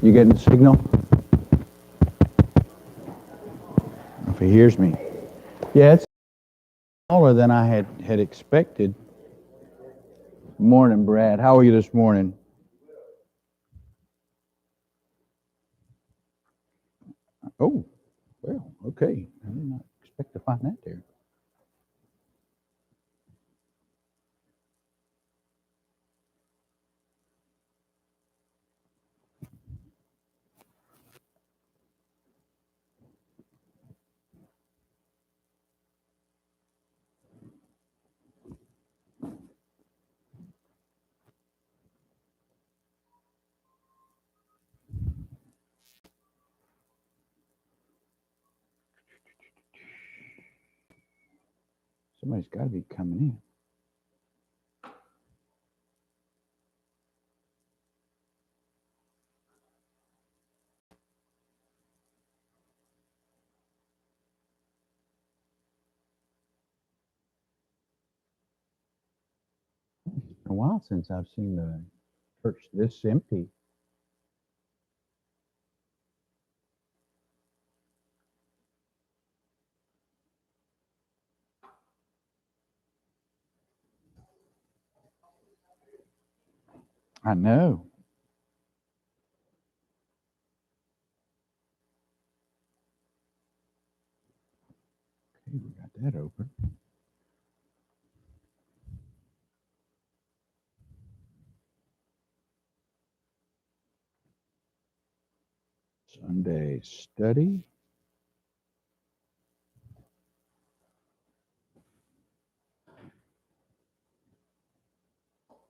You getting the signal? If he hears me. Yeah, it's smaller than I had expected. Morning, Brad. How are you this morning? Oh, well, okay. I did not expect to find that there. Somebody's got to be coming in. It's been a while since I've seen the church this empty. I know. Okay, we got that open. Sunday study.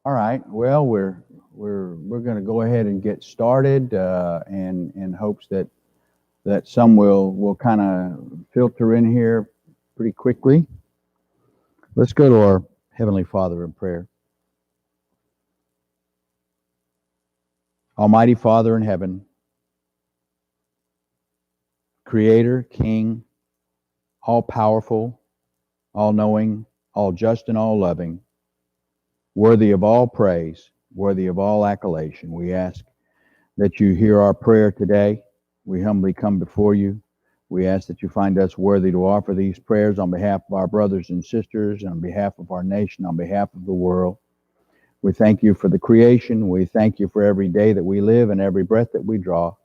All right. Well, we're going to go ahead and get started, and in hopes that some will kind of filter in here pretty quickly. Let's go to our Heavenly Father in prayer. Almighty Father in heaven, Creator, King, all powerful, all knowing, all just, and all loving, worthy of all praise, worthy of all accolation, we ask that you hear our prayer today. We humbly come before you. We ask that you find us worthy to offer these prayers on behalf of our brothers and sisters, on behalf of our nation, on behalf of the world. We thank you for the creation. We thank you for every day that we live and every breath that we draw.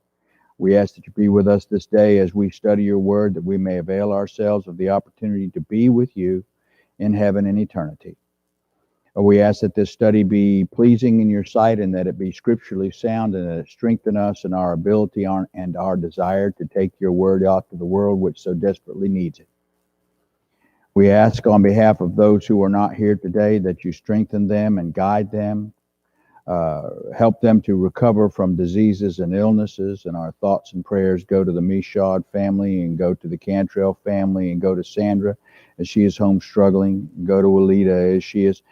We ask that you be with us this day as we study your word, that we may avail ourselves of the opportunity to be with you in heaven in eternity. We ask that this study be pleasing in your sight and that it be scripturally sound and that it strengthen us in our ability and our desire to take your word out to the world which so desperately needs it. We ask on behalf of those who are not here today that you strengthen them and guide them, help them to recover from diseases and illnesses, and our thoughts and prayers go to the Michaud family and go to the Cantrell family and go to Sandra as she is home struggling, and go to Alita as she is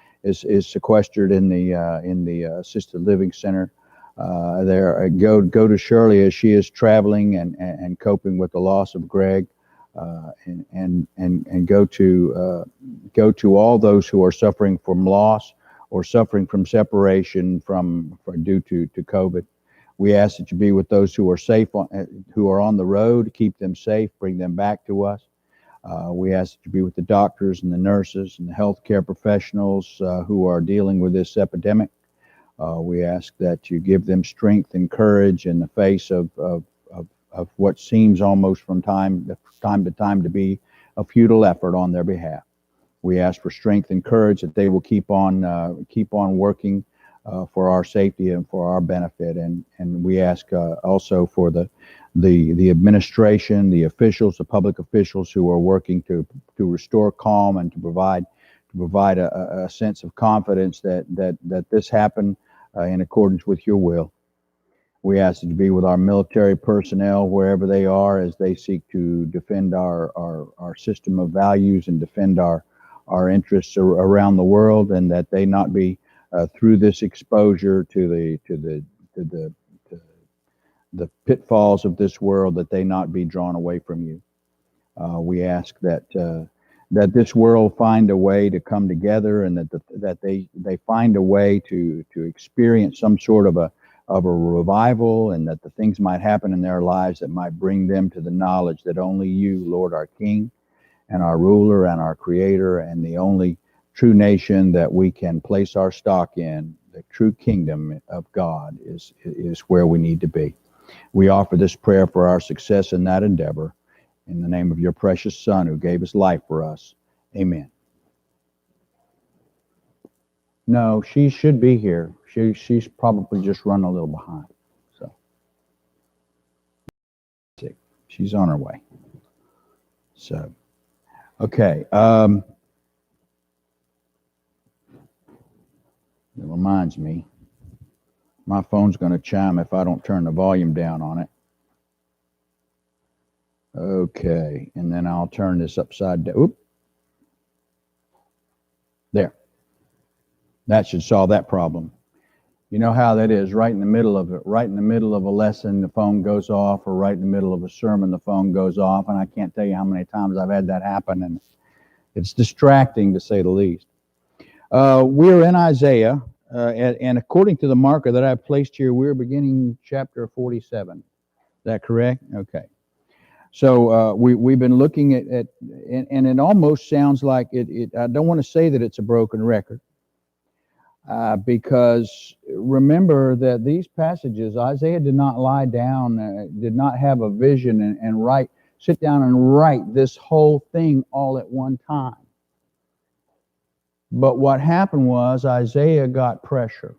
sequestered in the assisted living center. Go to Shirley as she is traveling and coping with the loss of Greg. And go to all those who are suffering from loss or suffering from separation due to COVID. We ask that you be with those who are safe, who are on the road, keep them safe, bring them back to us. We ask that you be with the doctors and the nurses and the healthcare professionals who are dealing with this epidemic. We ask that you give them strength and courage in the face of what seems almost from time to time to be a futile effort on their behalf. We ask for strength and courage that they will keep on working for our safety and for our benefit. And we ask also for the administration, the officials, the public officials who are working to restore calm and to provide a sense of confidence that this happened in accordance with your will. We ask that you be with our military personnel wherever they are as they seek to defend our system of values and defend our interests around the world, and that they not be through this exposure to the pitfalls of this world, that they not be drawn away from you. We ask that this world find a way to come together, and that they find a way to experience some sort of of a revival, and that the things might happen in their lives that might bring them to the knowledge that only you, Lord, our King and our ruler and our creator, and the only true nation that we can place our stock in, the true kingdom of God, is where we need to be. We offer this prayer for our success in that endeavor. In the name of your precious Son who gave his life for us. Amen. No, she should be here. She's probably just run a little behind. So she's on her way. So, okay. It reminds me, my phone's going to chime if I don't turn the volume down on it. Okay, and then I'll turn this upside down. Oop. There. That should solve that problem. You know how that is, right in the middle of it, right in the middle of a lesson, the phone goes off, or right in the middle of a sermon, the phone goes off, and I can't tell you how many times I've had that happen, and it's distracting to say the least. We're in Isaiah, and according to the marker that I've placed here, we're beginning chapter 47. Is that correct? Okay. So we've been looking at and it almost sounds like it. I don't want to say that it's a broken record, because remember that these passages, Isaiah did not lie down, did not have a vision and sit down and write this whole thing all at one time. But what happened was Isaiah got pressure.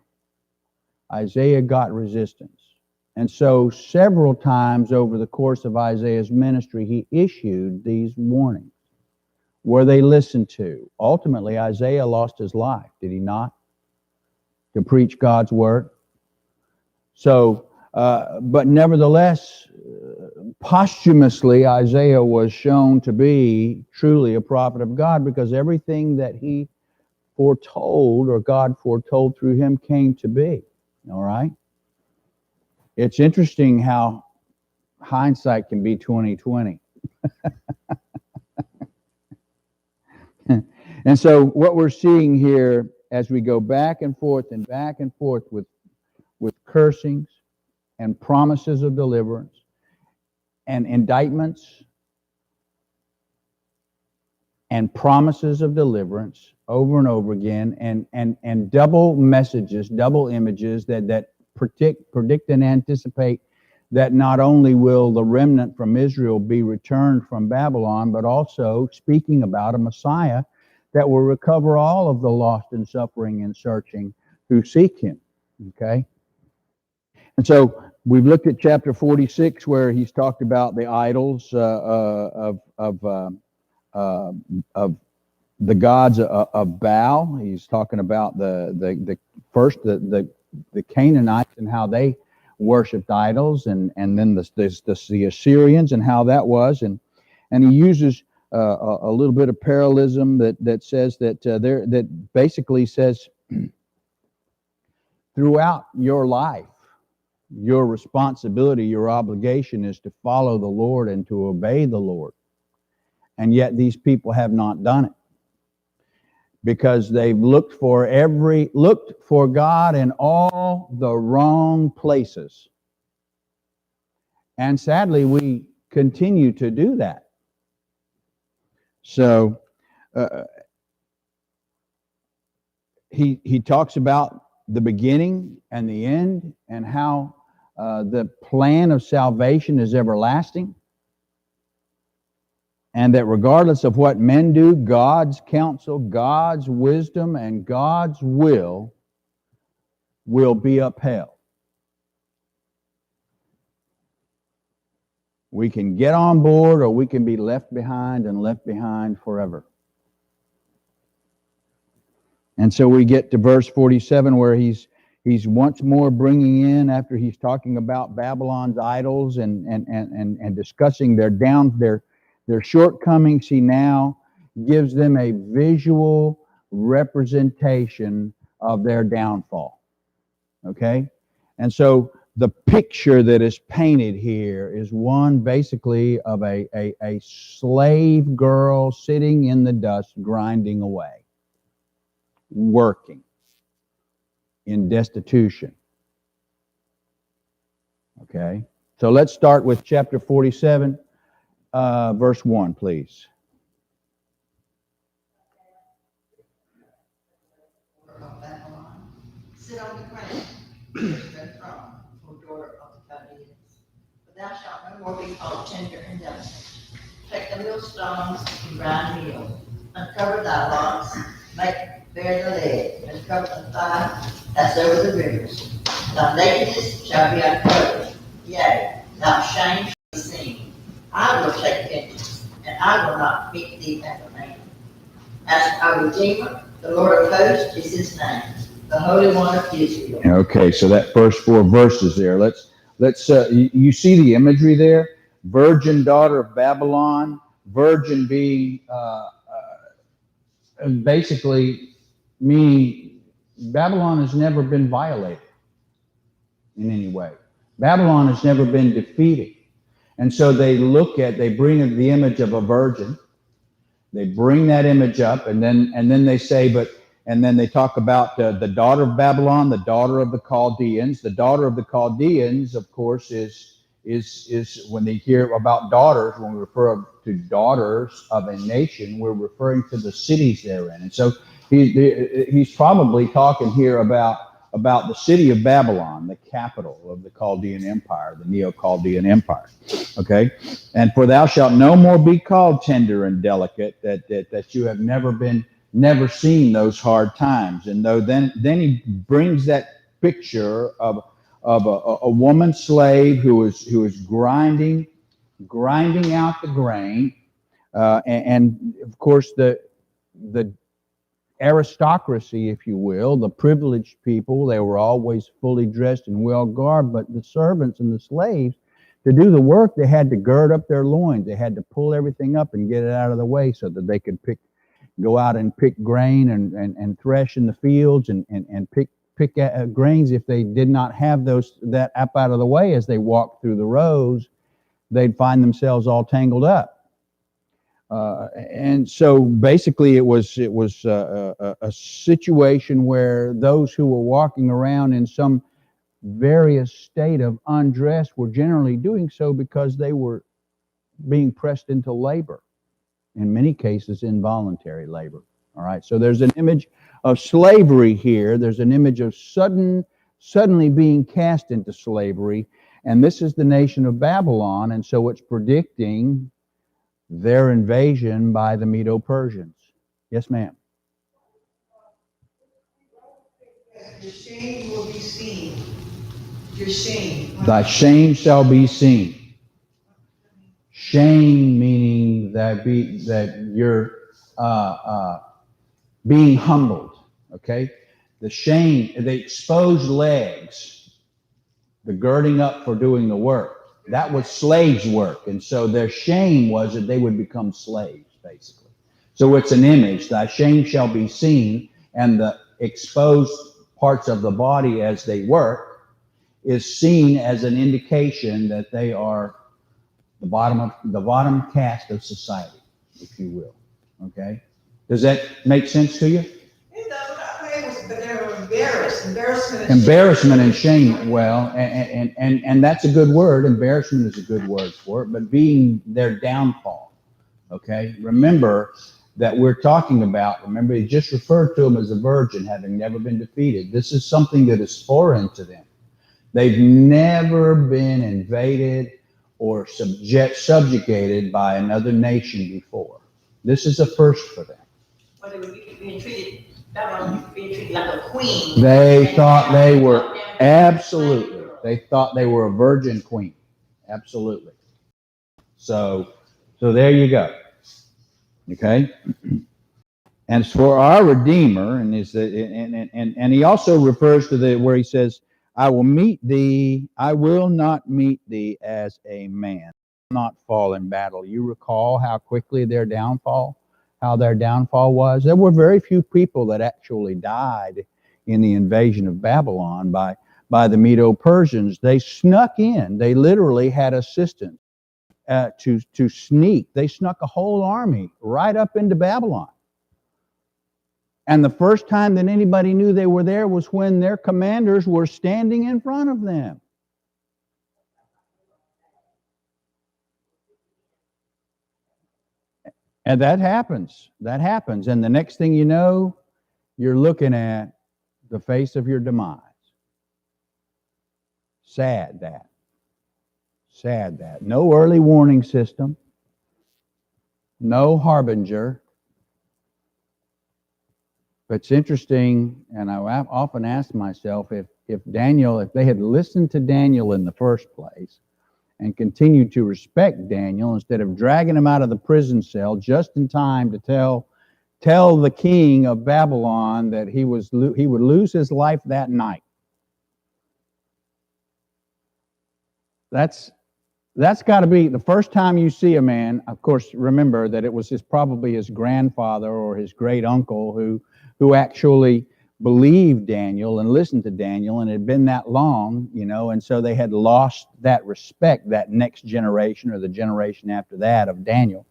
Isaiah got resistance. And so several times over the course of Isaiah's ministry, he issued these warnings. Were they listened to? Ultimately, Isaiah lost his life, did he not? To preach God's word. So, but nevertheless, posthumously, Isaiah was shown to be truly a prophet of God, because everything that he foretold, or God foretold through him, came to be. All right? It's interesting how hindsight can be 20/20. And so what we're seeing here as we go back and forth with cursings and promises of deliverance and indictments and promises of deliverance over and over again, and double messages, double images that predict and anticipate that not only will the remnant from Israel be returned from Babylon, but also speaking about a Messiah that will recover all of the lost and suffering and searching who seek him. Okay? And so we've looked at chapter 46, where he's talked about the idols of the gods of Baal. He's talking about the Canaanites and how they worshipped idols, and then the Assyrians and how that was, and he uses a little bit of parallelism that says that basically says throughout your life, your responsibility, your obligation is to follow the Lord and to obey the Lord, and yet these people have not done it, because they've looked for God in all the wrong places. And sadly, we continue to do that. So he talks about the beginning and the end, and how the plan of salvation is everlasting, and that regardless of what men do, God's counsel, God's wisdom, and God's will be upheld. We can get on board, or we can be left behind, and left behind forever. And so we get to verse 47, where he's once more bringing in, after he's talking about Babylon's idols and discussing their shortcomings, he now gives them a visual representation of their downfall. Okay? And so the picture that is painted here is one basically of a slave girl sitting in the dust, grinding away, working in destitution. Okay? So let's start with chapter 47, verse 1, please. Sit on the ground, the throne, O daughter of the Chaldeans. But thou shalt no more be called tender and delicate. Take the millstones and grind meal, uncover thy locks, make bare the leg, and cover the thigh as over the rivers. Thy nakedness shall be uncovered, yea, thy shame shall be seen. I will take vengeance, and I will not meet thee as a man. As our Redeemer, the Lord of hosts is his name, the Holy One of Israel. Okay, so that first 4 verses there. Let's you see the imagery there. Virgin daughter of Babylon. Virgin being basically meaning Babylon has never been violated in any way. Babylon has never been defeated, and so they bring the image of a virgin. They bring that image up, and then they say, and then they talk about the daughter of Babylon, the daughter of the Chaldeans. The daughter of the Chaldeans, of course, is when they hear about daughters, when we refer to daughters of a nation, we're referring to the cities therein. And so he's probably talking here about the city of Babylon, the capital of the Chaldean Empire, the Neo-Chaldean Empire. Okay? And for thou shalt no more be called tender and delicate, that you have never seen those hard times. And then he brings that picture of a woman slave who is grinding out the grain, and of course the aristocracy, if you will, the privileged people, they were always fully dressed and well garbed, but the servants and the slaves, to do the work, they had to gird up their loins. They had to pull everything up and get it out of the way so that they could go out and pick grain and thresh in the fields and pick grains. If they did not have that up out of the way as they walked through the rows, they'd find themselves all tangled up. And so basically it was a situation where those who were walking around in some various state of undress were generally doing so because they were being pressed into labor, in many cases involuntary labor. All right, so there's an image of slavery here. There's an image of suddenly being cast into slavery, and this is the nation of Babylon, and so it's predicting their invasion by the Medo-Persians. Yes, ma'am. Your shame will be seen. Your shame. Thy shame shall be seen. Shame meaning that you're being humbled. Okay, the shame, the exposed legs, the girding up for doing the work. That was slaves' work, and so their shame was that they would become slaves, basically. So it's an image. Thy shame shall be seen, and the exposed parts of the body as they work is seen as an indication that they are the bottom caste of society, if you will. Okay, does that make sense to you? It does, but they're embarrassed. Embarrassment and shame. Well, and that's a good word. Embarrassment is a good word for it, but being their downfall. Okay, remember that we're talking about. Remember, he just referred to them as a virgin, having never been defeated. This is something that is foreign to them. They've never been invaded or subjugated by another nation before. This is a first for them. Well, they were being treated like a queen. They thought they were, absolutely, they thought they were a virgin queen. Absolutely. So there you go. Okay? And for our Redeemer, and he also refers to where he says, I will not meet thee as a man, not fall in battle. You recall how quickly their downfall was? There were very few people that actually died in the invasion of Babylon by the Medo-Persians. They snuck in. They literally had assistance to sneak. They snuck a whole army right up into Babylon. And the first time that anybody knew they were there was when their commanders were standing in front of them. And that happens. That happens. And the next thing you know, you're looking at the face of your demise. Sad that. Sad that. No early warning system. No harbinger. But it's interesting, and I often ask myself if they had listened to Daniel in the first place and continued to respect Daniel instead of dragging him out of the prison cell just in time to tell the king of Babylon that he would lose his life that night. That's got to be the first time you see a man. Of course, remember that it was probably his grandfather or his great uncle who actually believed Daniel and listened to Daniel, and it had been that long, and so they had lost that respect, that next generation or the generation after that of Daniel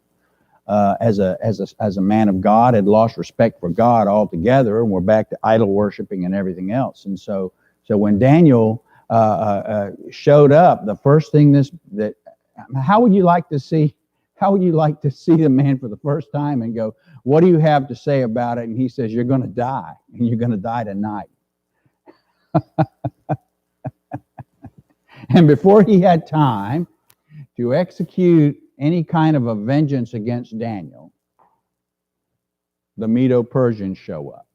as a man of God had lost respect for God altogether, and we're back to idol worshiping and everything else. And so when Daniel showed up, the first thing how would you like to see the man for the first time and go, what do you have to say about it? And he says, you're going to die, and you're going to die tonight. And before he had time to execute any kind of a vengeance against Daniel, the Medo-Persians show up,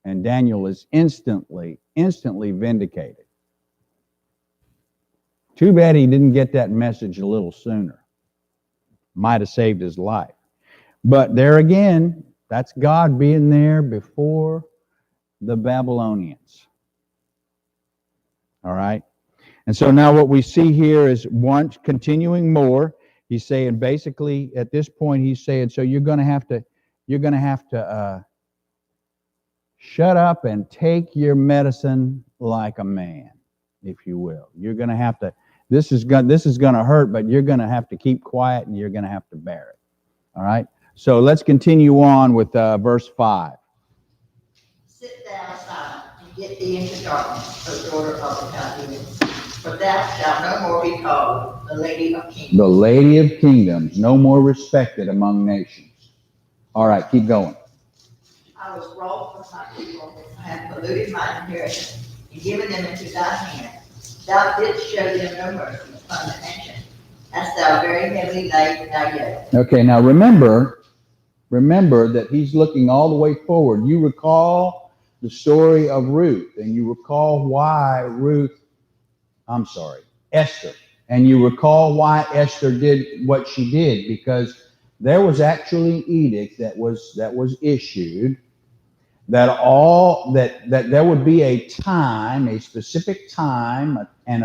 and Daniel is instantly vindicated. Too bad he didn't get that message a little sooner. Might have saved his life. But there again, that's God being there before the Babylonians. All right? And so now what we see here is continuing more. He's saying basically at this point, he's saying, so you're going to have to shut up and take your medicine like a man, if you will. You're going to have to, this is going to hurt, but you're going to have to keep quiet and you're going to have to bear it. All right? So let's continue on with verse 5. Sit thou aside and get thee into darkness, O daughter of the Chaldeans, for thou shalt no more be called the Lady of Kingdoms. The Lady of Kingdoms, no more respected among nations. All right, keep going. I was wroth with my people, I have polluted my inheritance, and given them into thy hand. Thou didst show them no mercy upon the nation, as thou very heavily laid thy yoke. Okay, now remember that he's looking all the way forward. You recall the story of Ruth, and you recall why Esther. And you recall why Esther did what she did, because there was actually an edict that was issued that there would be a specific time and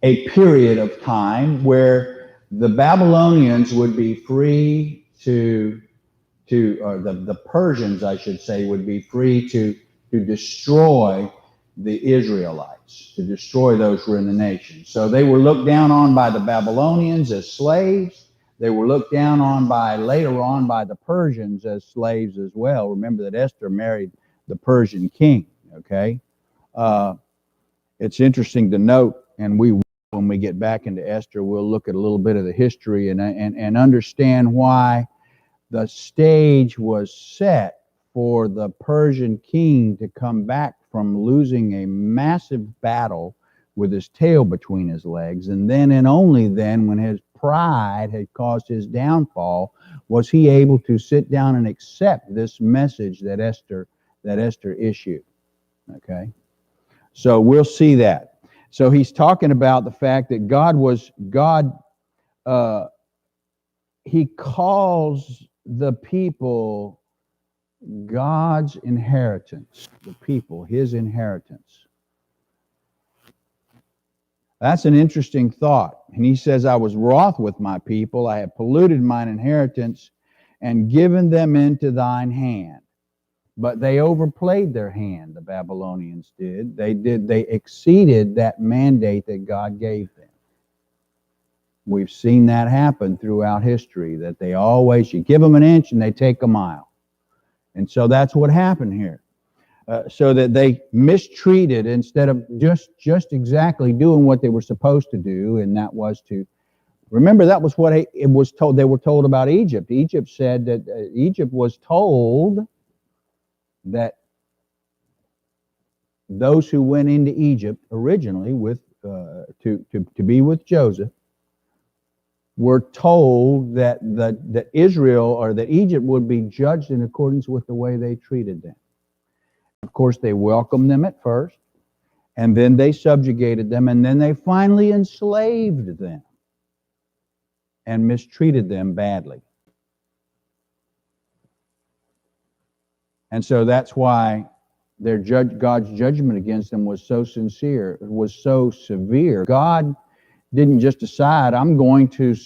a period of time where the Babylonians would be free or the Persians, I should say, would be free to destroy the Israelites, to destroy those who were in the nation. So they were looked down on by the Babylonians as slaves. They were looked down on later on by the Persians as slaves as well. Remember that Esther married the Persian king, okay? It's interesting to note, and when we get back into Esther, we'll look at a little bit of the history and understand why the stage was set for the Persian king to come back from losing a massive battle with his tail between his legs. And then and only then, when his pride had caused his downfall, was he able to sit down and accept this message that Esther issued. Okay? So we'll see that. So he's talking about the fact that he calls the people God's inheritance, the people, his inheritance. That's an interesting thought. And he says, I was wroth with my people, I have polluted mine inheritance and given them into thine hand. But they overplayed their hand, the Babylonians did. They exceeded that mandate that God gave them. We've seen that happen throughout history, that you give them an inch and they take a mile. And so that's what happened here. So that they mistreated instead of just exactly doing what they were supposed to do, and that was to Remember, that was what it was told. They were told about Egypt. Egypt said that Egypt was told that those who went into Egypt originally with to be with Joseph were told that Israel or that Egypt would be judged in accordance with the way they treated them. Of course, they welcomed them at first, and then they subjugated them, and then they finally enslaved them and mistreated them badly. And so that's why God's judgment against them was so sincere, was so severe. God didn't just decide, I'm going to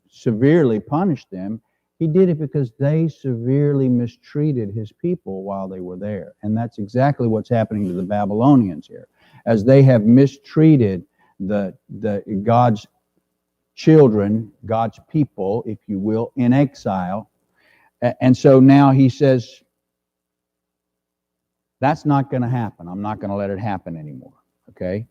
severely punish them. He did it because they severely mistreated his people while they were there. And that's exactly what's happening to the Babylonians here. As they have mistreated the God's children, God's people, if you will, in exile. And so now he says, that's not going to happen. I'm not going to let it happen anymore. Okay?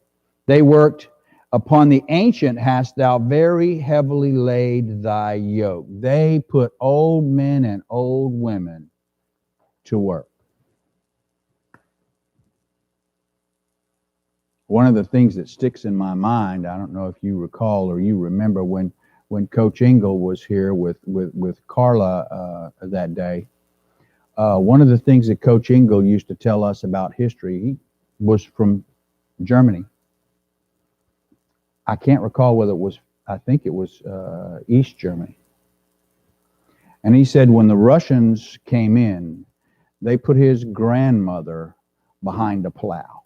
They worked upon the ancient hast thou very heavily laid thy yoke. They put old men and old women to work. One of the things that sticks in my mind, I don't know if you recall or you remember when Coach Engel was here with Carla that day. One of the things that Coach Engel used to tell us about history, he was from Germany. I can't recall whether it was, I think it was East Germany. And he said when the Russians came in, they put his grandmother behind a plow.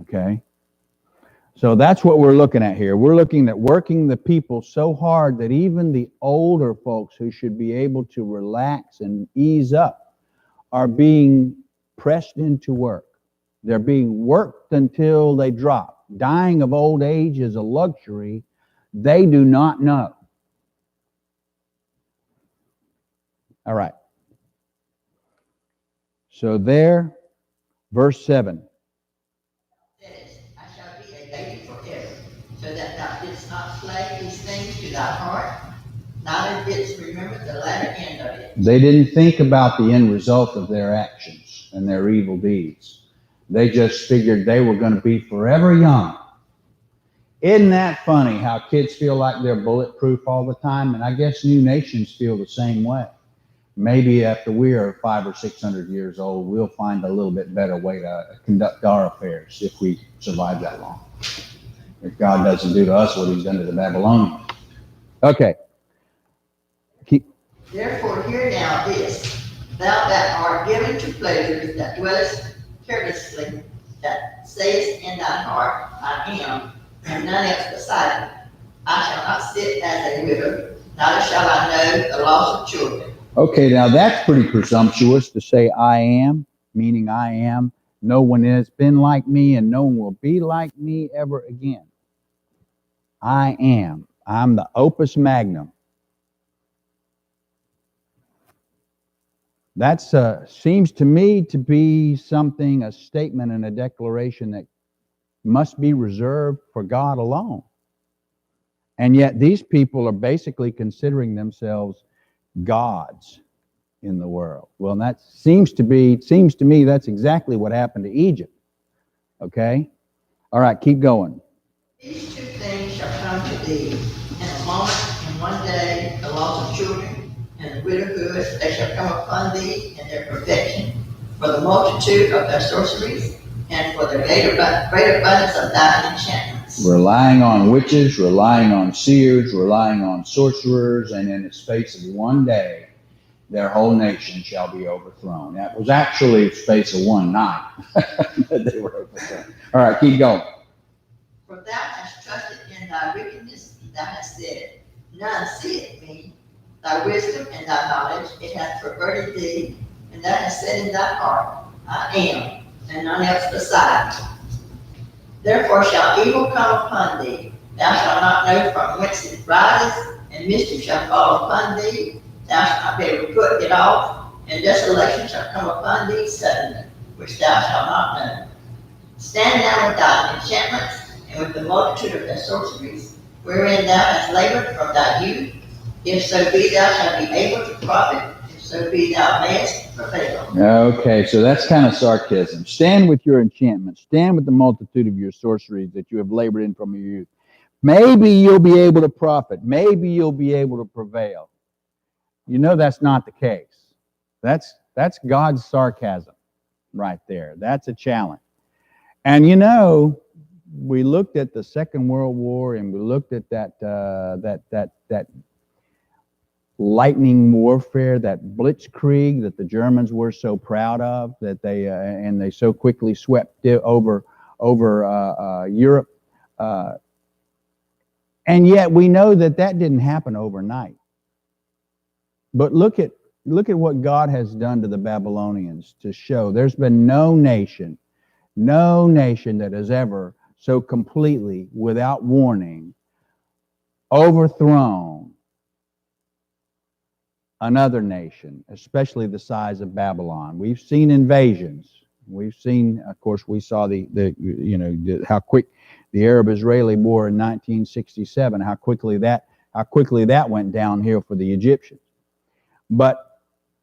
Okay? So that's what we're looking at here. We're looking at working the people so hard that even the older folks who should be able to relax and ease up are being pressed into work. They're being worked until they drop. Dying of old age is a luxury they do not know. All right. So there, verse 7. I shall be a lady forever, so that thou didst not slay these things to thy heart, neither didst remember the latter end of it. They didn't think about the end result of their actions and their evil deeds. They just figured they were going to be forever young. Isn't that funny how kids feel like they're bulletproof all the time? And I guess new nations feel the same way. Maybe after we are 500 or 600 years old, we'll find a little bit better way to conduct our affairs if we survive that long. If God doesn't do to us what he's done to the Babylonians. Okay. Therefore hear now this, thou that art given to pleasures, that dwellest carelessly, that sayest in thine heart, I am, and none else beside me. I shall not sit as a widow, neither shall I know the loss of children. Okay, now that's pretty presumptuous to say I am, meaning I am. No one has been like me and no one will be like me ever again. I am. I'm the opus magnum. That seems to me to be something, a statement and a declaration that must be reserved for God alone. And yet these people are basically considering themselves gods in the world. Well, that seems to me that's exactly what happened to Egypt. Okay? All right, keep going. These two things shall come to thee in a moment, in one day, the loss of children and the widowhood, they shall come upon thee in their perfection, for the multitude of their sorceries, and for the great abundance of thine enchantments. Relying on witches, relying on seers, relying on sorcerers, and in the space of one day, their whole nation shall be overthrown. That was actually the space of one night that they were overthrown. All right, keep going. For thou hast trusted in thy wickedness, thou hast said, none seeth me. Thy wisdom and thy knowledge, it hath perverted thee, and thou hast said in thy heart, I am, and none else beside me. Therefore shall evil come upon thee, thou shalt not know from whence it rises, and mischief shall fall upon thee, thou shalt not be able to put it off, and desolation shall come upon thee suddenly, which thou shalt not know. Stand now with thine enchantments, and with the multitude of their sorceries, wherein thou hast labored from thy youth, if so be thou shalt be able to profit, if so be thou mayest prevail. Okay, so that's kind of sarcasm. Stand with your enchantment. Stand with the multitude of your sorceries that you have labored in from your youth. Maybe you'll be able to profit. Maybe you'll be able to prevail. You know that's not the case. That's God's sarcasm right there. That's a challenge. And you know, we looked at the Second World War, and we looked at that lightning warfare, that blitzkrieg that the Germans were so proud of, that they so quickly swept over Europe. And yet we know that didn't happen overnight. But look at what God has done to the Babylonians to show there's been no nation that has ever so completely, without warning, overthrown another nation, especially the size of Babylon. We've seen invasions. We've seen, of course, we saw how quick the Arab-Israeli War in 1967, how quickly that went downhill for the Egyptians. But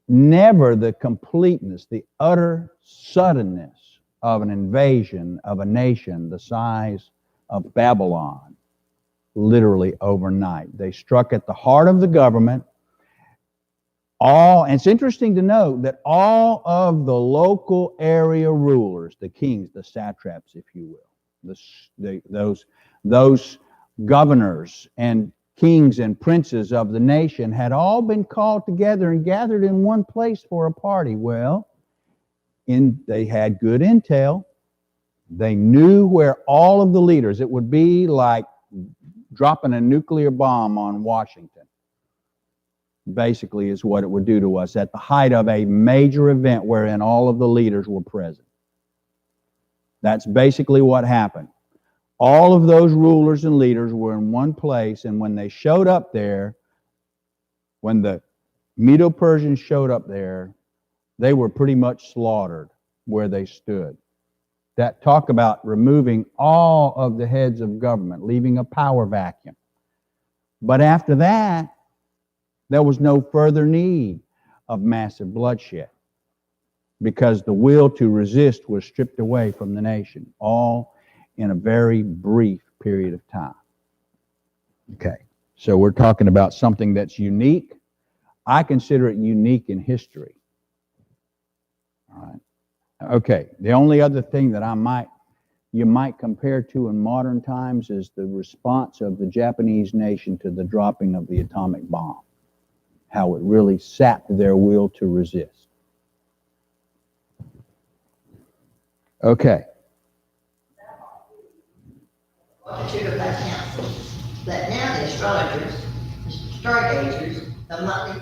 never the completeness, the utter suddenness of an invasion of a nation the size of Babylon, literally overnight. They struck at the heart of the government. And it's interesting to note that all of the local area rulers, the kings, the satraps, if you will, those governors and kings and princes of the nation had all been called together and gathered in one place for a party. Well, they had good intel. They knew where all of the leaders, it would be like dropping a nuclear bomb on Washington, basically, is what it would do to us at the height of a major event wherein all of the leaders were present. That's basically what happened. All of those rulers and leaders were in one place, and when they showed up there, when the Medo-Persians showed up there, they were pretty much slaughtered where they stood. That talk about removing all of the heads of government, leaving a power vacuum. But after that, there was no further need of massive bloodshed because the will to resist was stripped away from the nation, all in a very brief period of time. Okay, so we're talking about something that's unique. I consider it unique in history. All right. Okay, the only other thing that you might compare to in modern times is the response of the Japanese nation to the dropping of the atomic bomb, how it really sapped their will to resist. Okay. Multitude of thy counsels, that now the astrologers, the stargazers, the monthly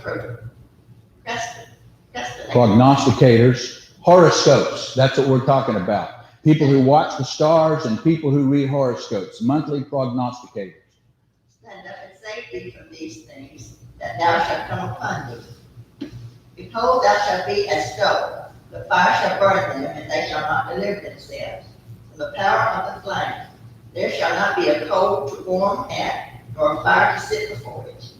Prognosticators, horoscopes, that's what we're talking about. People who watch the stars and people who read horoscopes, monthly prognosticators. Stand up and save thee from these things, that thou shalt come upon thee. Behold, thou shalt be as stubble, the fire shall burn them, and they shall not deliver themselves from the power of the flame. There shall not be a coal to warm at, nor a fire to sit before it.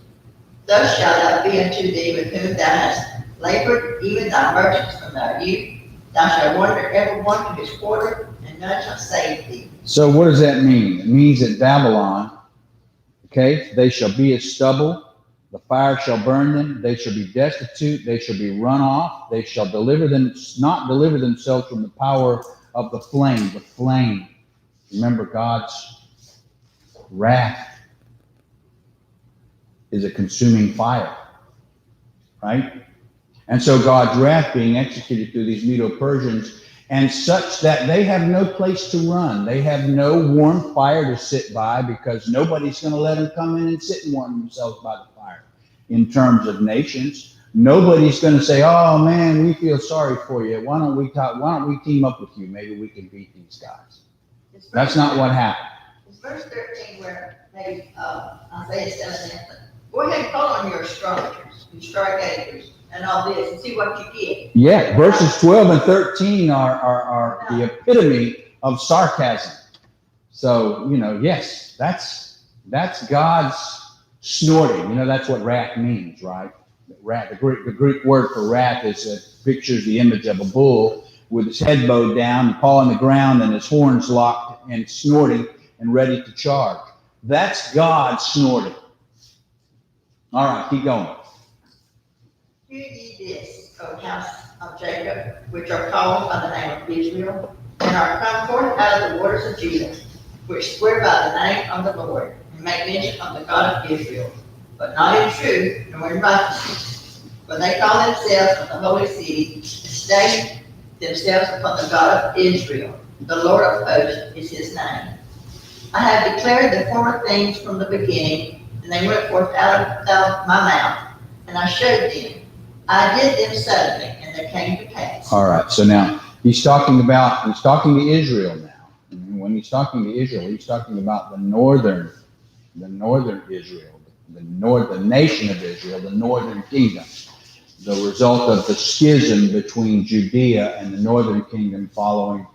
Thus shall thou be unto thee with whom thou hast labored, even thy merchants from thy youth. Thou shalt wander every one to his quarter, and none shall save thee. So what does that mean? It means that Babylon, okay, they shall be as stubble, the fire shall burn them, they shall be destitute, they shall be run off, they shall not deliver themselves from the power of the flame. The flame. Remember, God's wrath is a consuming fire, right? And so God's wrath being executed through these Medo-Persians, and such that they have no place to run. They have no warm fire to sit by because nobody's going to let them come in and sit and warm themselves by the fire. In terms of nations, nobody's going to say, "Oh man, we feel sorry for you. Why don't we team up with you? Maybe we can beat these guys." That's not what happened. It's verse 13 where maybe Isaiah says something. Go ahead and call on your astrologers, your stargazers, and all this, and see what you get. Yeah, verses 12 and 13 are the epitome of sarcasm. So, yes, that's God's snorting. That's what wrath means, right? Wrath, the Greek word for wrath is pictures the image of a bull with his head bowed down and paw on the ground and his horns locked and snorting and ready to charge. That's God snorting. All right, keep going. Hear ye this, O house of Jacob, which are called by the name of Israel, and are come forth out of the waters of Judah, which swear by the name of the Lord, and make mention of the God of Israel, but not in truth nor in righteousness. For they call themselves of the holy city, and stake themselves upon the God of Israel. The Lord of hosts is his name. I have declared the former things from the beginning, and they went forth out of my mouth, and I showed them. I did them suddenly, and they came to pass. All right, so now he's talking to Israel now. And when he's talking to Israel, he's talking about the northern Israel, the nation of Israel, the northern kingdom, the result of the schism between Judea and the northern kingdom following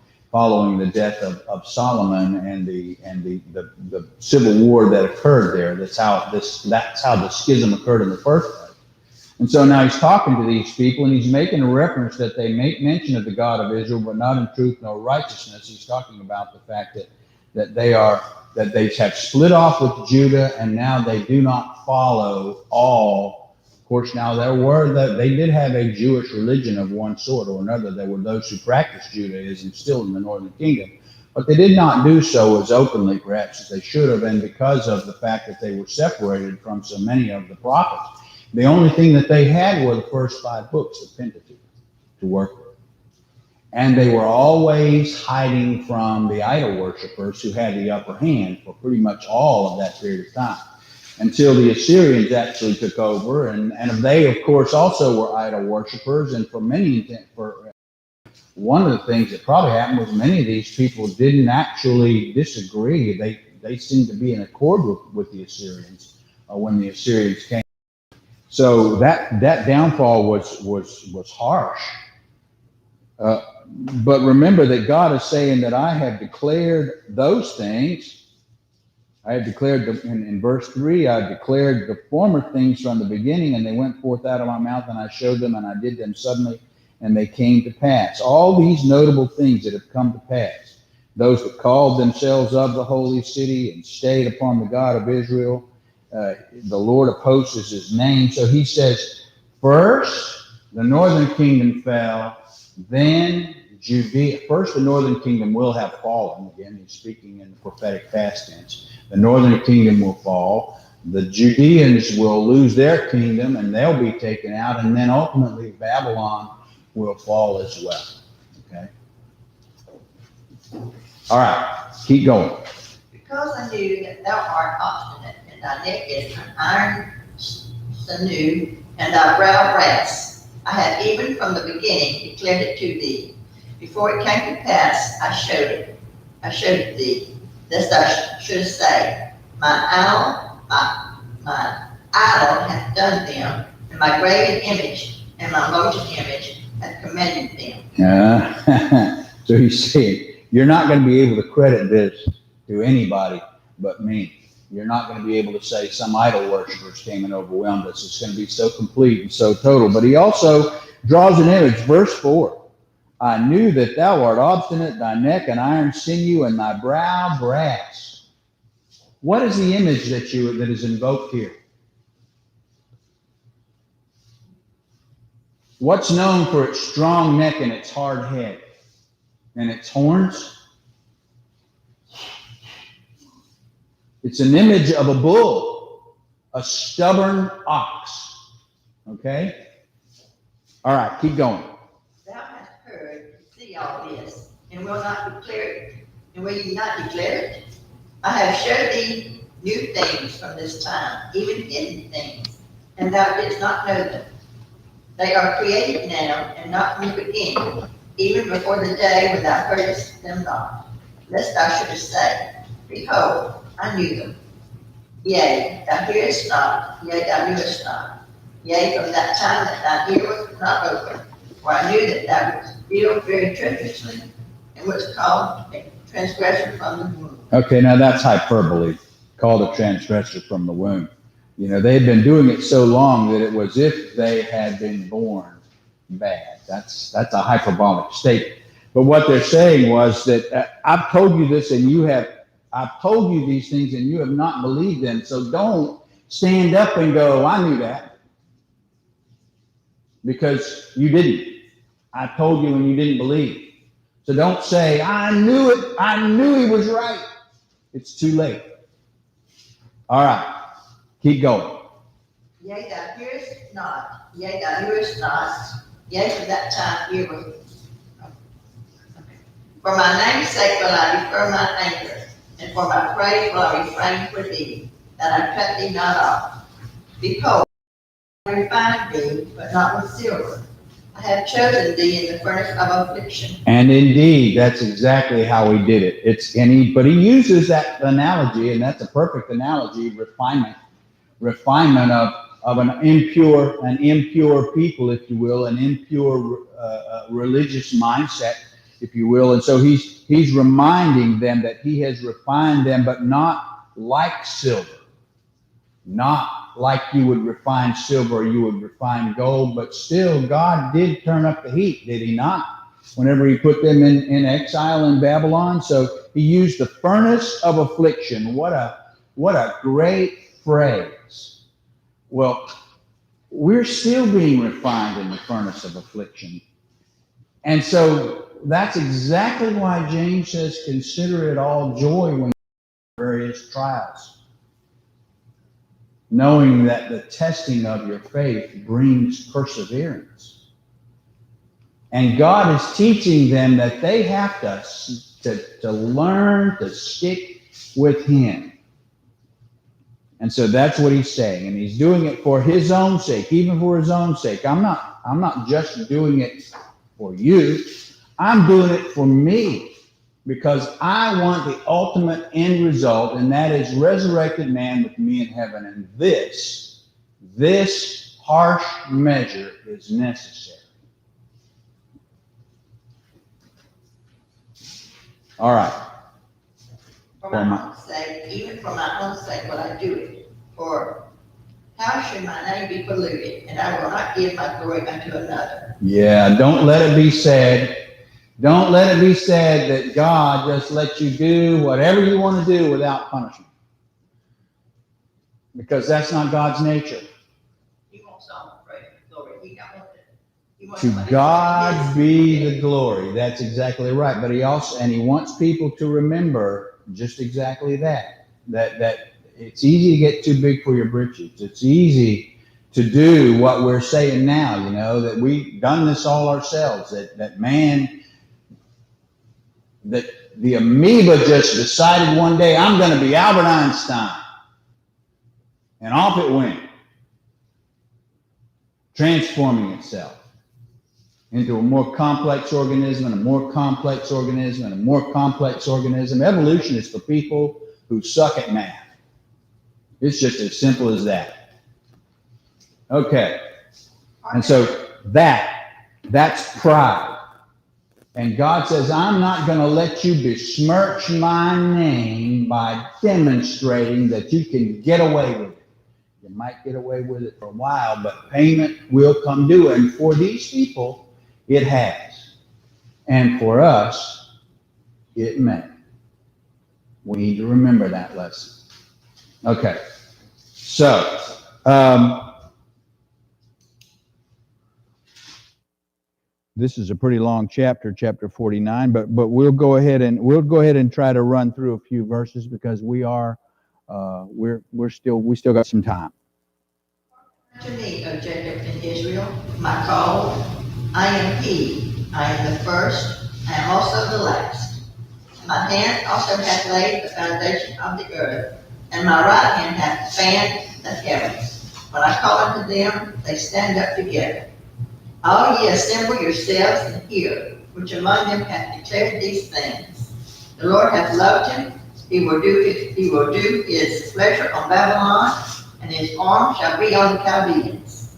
the death of Solomon and the civil war that occurred there. That's how the schism occurred in the first place. And so now he's talking to these people, and he's making a reference that they make mention of the God of Israel, but not in truth nor righteousness. He's talking about the fact that they have split off with Judah, and now they do not follow all. Of course, now they did have a Jewish religion of one sort or another. There were those who practiced Judaism still in the northern kingdom, but they did not do so as openly, perhaps, as they should have, and because of the fact that they were separated from so many of the prophets. The only thing that they had were the first 5 books of Pentateuch to work with. And they were always hiding from the idol worshipers who had the upper hand for pretty much all of that period of time, until the Assyrians actually took over. And they, of course, also were idol worshipers. And one of the things that probably happened was many of these people didn't actually disagree. They seemed to be in accord with the Assyrians when the Assyrians came. So that downfall was harsh. But remember that God is saying that I have declared those things. I have declared in verse 3, I declared the former things from the beginning, and they went forth out of my mouth, and I showed them, and I did them suddenly, and they came to pass. All these notable things that have come to pass, those that called themselves of the holy city and stayed upon the God of Israel, the Lord of hosts is his name. So he says, first, the northern kingdom fell, then Judea. First, the northern kingdom will have fallen. Again, he's speaking in the prophetic past tense. The northern kingdom will fall. The Judeans will lose their kingdom, and they'll be taken out. And then ultimately, Babylon will fall as well. Okay? All right, keep going. Because I knew that thou art obstinate, and thy neck is an iron sinew, and thy brow brass, I have even from the beginning declared it to thee. Before it came to pass, I showed it thee, lest thou shouldest say, my idol hath done them, and my graven image and my molten image hath commanded them. So he's saying, you're not going to be able to credit this to anybody but me. You're not going to be able to say some idol worshipers came and overwhelmed us. It's going to be so complete and so total. But he also draws an image. Verse 4, I knew that thou art obstinate, thy neck an iron sinew, and thy brow brass. What is the image that is invoked here? What's known for its strong neck and its hard head and its horns? It's an image of a bull, a stubborn ox. Okay? All right, keep going. Thou hast heard and see all this, and will not declare it. And will ye not declare it? I have showed thee new things from this time, even hidden things, and thou didst not know them. They are created now, and not from the beginning, even before the day when thou heardest them not. Lest thou shouldest say, behold, I knew them. Yea, thou hearest not, yea, thou knewest not. Yea, from that time that thine ear was not open, for I knew that thou wouldst deal very treacherously, and wouldst call transgressor from the womb. Okay, now that's hyperbole, called a transgressor from the womb. You know, they had been doing it so long that it was if they had been born bad. That's a hyperbolic statement. But what they're saying was that I've told you this and I've told you these things and you have not believed them. So don't stand up and go, I knew that. Because you didn't. I told you and you didn't believe. So don't say, I knew it. I knew he was right. It's too late. All right. Keep going. Yea, thou hearest not. Yea, thou hearest not. Yea, for that time ear was. For my name's sake will I defer my anger, and for my praise will I refrain for thee, that I cut thee not off. Behold, I refined thee, but not with silver. I have chosen thee in the furnace of affliction. And indeed, that's exactly how he did it. But he uses that analogy, and that's a perfect analogy, refinement of an impure people, if you will, an impure religious mindset, if you will. And so he's reminding them that he has refined them, but not like silver, not like you would refine silver or you would refine gold, but still God did turn up the heat, did he not? Whenever he put them in exile in Babylon. So he used the furnace of affliction. What a great phrase. Well, we're still being refined in the furnace of affliction. And so that's exactly why James says, consider it all joy when various trials, knowing that the testing of your faith brings perseverance. And God is teaching them that they have to learn to stick with him. And so that's what he's saying. And he's doing it for his own sake, even for his own sake. I'm not just doing it for you. I'm doing it for me, because I want the ultimate end result, and that is resurrected man with me in heaven. And this harsh measure is necessary. All right. For my own sake, even for my own sake, will I do it. For how should my name be polluted? And I will not give my glory unto another. Yeah, don't let it be said. Don't let it be said that God just lets you do whatever you want to do without punishment. Because that's not God's nature. He wants all the praise and glory. He don't want it. He wants To somebody God to be the glory. That's exactly right. But he wants people to remember just exactly that it's easy to get too big for your britches. It's easy to do what we're saying now, that we've done this all ourselves, that the amoeba just decided one day, I'm going to be Albert Einstein. And off it went, transforming itself into a more complex organism and a more complex organism and a more complex organism. Evolution is for people who suck at math. It's just as simple as that. Okay. And so that's pride. And God says, I'm not going to let you besmirch my name by demonstrating that you can get away with it. You might get away with it for a while, but payment will come due. And for these people, it has. And for us, it may. We need to remember that lesson. Okay. So, this is a pretty long chapter 49, but we'll go ahead and try to run through a few verses, because we still got some time. To me, O Jacob and Israel, my called, I am he. I am the first, I am also the last. My hand also hath laid the foundation of the earth, and my right hand hath fanned the heavens. When I call unto them, they stand up together. All ye assemble yourselves and hear, which among them hath declared these things. The Lord hath loved him. He will do his pleasure on Babylon, and his arm shall be on the Chaldeans.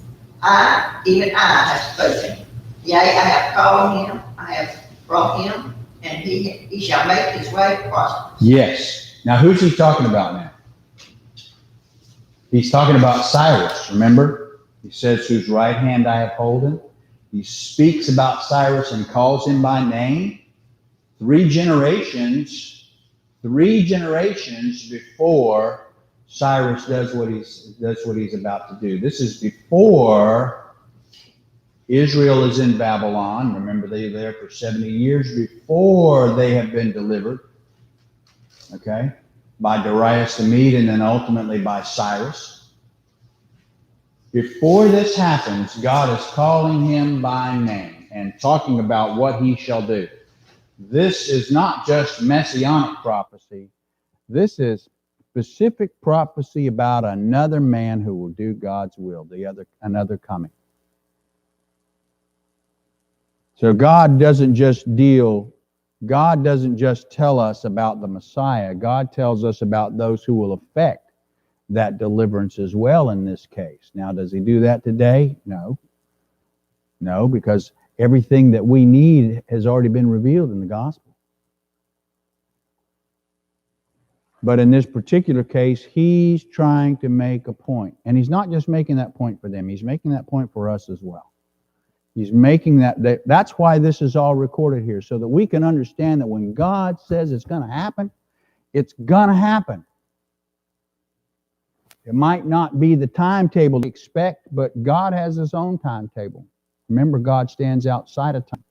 Even I have spoken. Yea, I have called him, I have brought him. and he shall make his way prosperous. Yes. Now, who's he talking about now? He's talking about Cyrus, remember? He says, whose right hand I have holden. He speaks about Cyrus and calls him by name. Three generations before Cyrus does what he's about to do. This is before Israel is in Babylon. Remember, they were there for 70 years before they have been delivered. Okay? By Darius the Mede and then ultimately by Cyrus. Before this happens, God is calling him by name and talking about what he shall do. This is not just messianic prophecy. This is specific prophecy about another man who will do God's will, another coming. So God doesn't just tell us about the Messiah. God tells us about those who will effect that deliverance as well in this case. Now, does he do that today? No. No, because everything that we need has already been revealed in the gospel. But in this particular case, he's trying to make a point. And he's not just making that point for them. He's making that point for us as well. He's making that's why this is all recorded here, so that we can understand that when God says it's going to happen, it's going to happen. It might not be the timetable we expect, but God has his own timetable. Remember, God stands outside of time.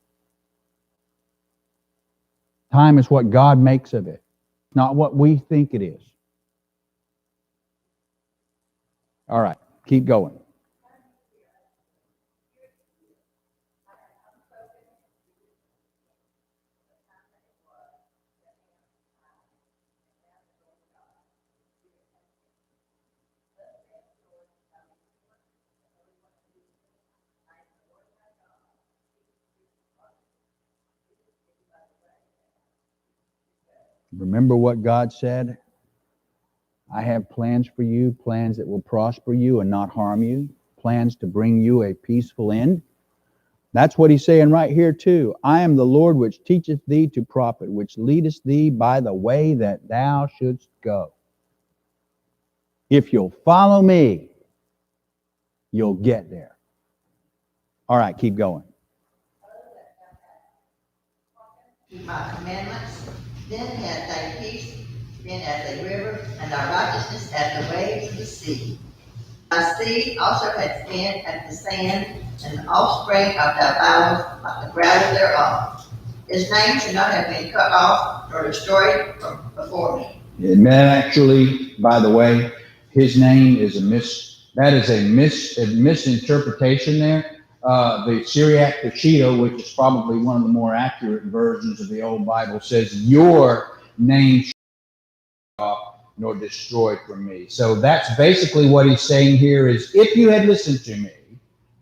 Time is what God makes of it, not what we think it is. All right, keep going. Remember what God said? I have plans for you, plans that will prosper you and not harm you, plans to bring you a peaceful end. That's what he's saying right here too. I am the Lord which teacheth thee to profit, which leadeth thee by the way that thou shouldst go. If you'll follow me, you'll get there. All right, keep going. Keep my commandments, then hath thy peace been as a river, and thy righteousness as the waves of the sea. Thy seed also hath been as the sand, and the offspring of thy bowels like the gravel thereof. His name should not have been cut off nor destroyed from before me. And that actually, by the way, his name is a misinterpretation there. The Syriac Peshitta, which is probably one of the more accurate versions of the Old Bible, says, your name shall not be off nor destroyed from me. So that's basically what he's saying here is, if you had listened to me,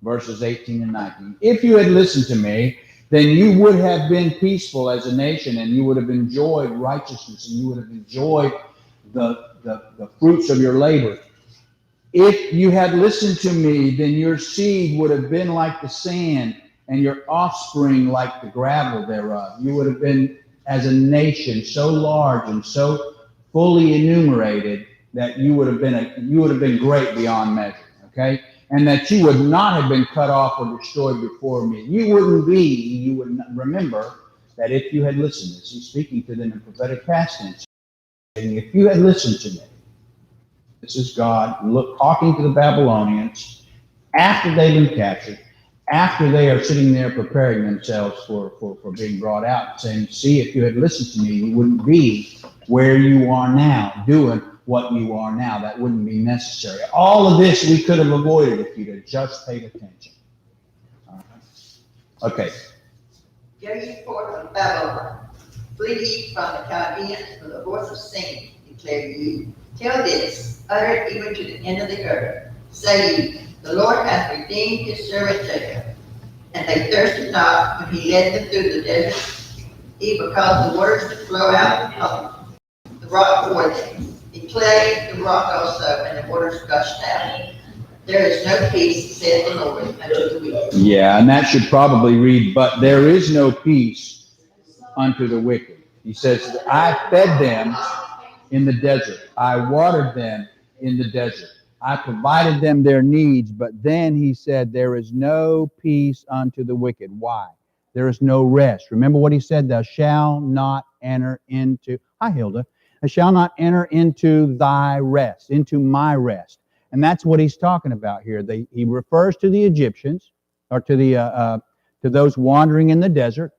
verses 18 and 19, if you had listened to me, then you would have been peaceful as a nation, and you would have enjoyed righteousness, and you would have enjoyed the fruits of your labor. If you had listened to me, then your seed would have been like the sand, and your offspring like the gravel thereof. You would have been, as a nation, so large and so fully enumerated that you would have been great beyond measure. Okay, and that you would not have been cut off or destroyed before me. You would remember that if you had listened. This he's speaking to them in prophetic past tense. And if you had listened to me. This is God talking to the Babylonians after they've been captured, after they are sitting there preparing themselves for being brought out, saying, see, if you had listened to me, you wouldn't be where you are now, doing what you are now. That wouldn't be necessary. All of this we could have avoided if you'd have just paid attention. All right. Okay. Go ye forth from Babylon, flee ye from the Chaldeans with the voice of singing, declare ye. Tell this, utter it even to the end of the earth. Say ye, the Lord hath redeemed his servant Jacob. And they thirsted not when he led them through the desert, even because the waters did flow out of the rock before them. He clave the rock also, and the waters gushed out. There is no peace, saith the Lord, unto the wicked. Yeah, and that should probably read, but there is no peace unto the wicked. He says, I fed them in the desert. I watered them in the desert. I provided them their needs. But then he said, there is no peace unto the wicked. Why? There is no rest. Remember what he said, thou shalt not enter into, hi Hilda, thou shalt not enter into thy rest, into my rest. And that's what he's talking about here. He refers to the Egyptians, or to those wandering in the desert,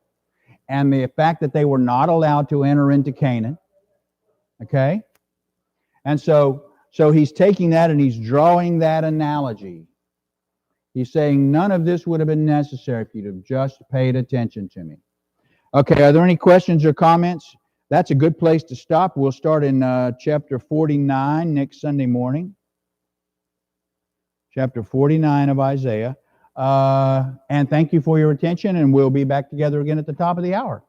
and the fact that they were not allowed to enter into Canaan. Okay? And so he's taking that and he's drawing that analogy. He's saying none of this would have been necessary if you'd have just paid attention to me. Okay, are there any questions or comments? That's a good place to stop. We'll start in chapter 49 next Sunday morning. Chapter 49 of Isaiah. And thank you for your attention, and we'll be back together again at the top of the hour.